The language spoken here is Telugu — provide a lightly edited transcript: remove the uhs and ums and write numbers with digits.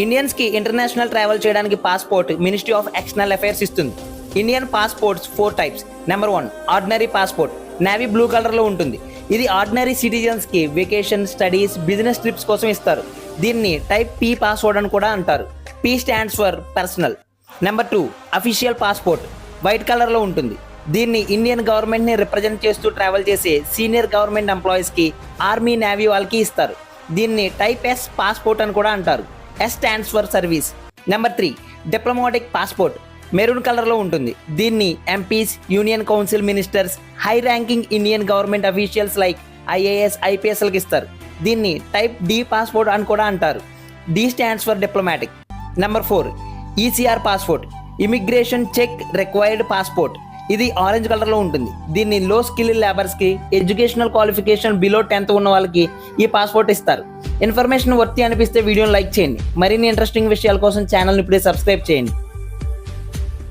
ఇండియన్స్ కి ఇంటర్నేషనల్ ట్రావెల్ చేయడానికి passport ministry of external affairs ఇస్తుంది. Indian passports 4 types. Number 1 ordinary passport, navy blue colour లో ఉంటుంది. ఇది ఆర్డినరీ సిటిజన్స్ కి వెకేషన్, స్టడీస్, బిజినెస్ ట్రిప్స్ కోసం ఇస్తారు. దీన్ని టైప్ పి పాస్పోర్ట్ అని కూడా అంటారు. P stands for personal. Number 2 official passport, white colour లో ఉంటుంది. దీన్ని ఇండియన్ గవర్నమెంట్ ని రిప్రజెంట్ చేస్తూ ట్రావెల్ చేసే సీనియర్ గవర్నమెంట్ ఎంప్లాయీస్ కి, ఆర్మీ, నేవీ వాళ్ళకి ఇస్తారు. దీన్ని టైప్ ఎస్ పాస్పోర్ట్ అని కూడా అంటారు. S stands for service. Number 3 diplomatic passport, maroon colour లో ఉంటుంది. దీన్ని MPs, union council ministers, high ranking Indian government officials like IAS, IPS లకి ఇస్తారు. దీన్ని టైప్ డి పాస్పోర్ట్ అని కూడా అంటారు. D stands for diplomatic. Number 4 ECR passport, immigration check required passport. ఇది ఆరెంజ్ కలర్ లో ఉంటుంది. దీన్ని లో స్కిల్ లేబర్స్ కి, ఎడ్యుకేషనల్ క్వాలిఫికేషన్ బిలో 10th ఉన్న వాళ్ళకి ఈ పాస్పోర్ట్ ఇస్తారు. ఇన్ఫర్మేషన్ వర్తి అనిపిస్తే వీడియోని లైక్ చేయండి. మరిన్ని ఇంట్రెస్టింగ్ విషయాల కోసం ఛానల్ని ఇప్పుడే సబ్స్క్రైబ్ చేయండి.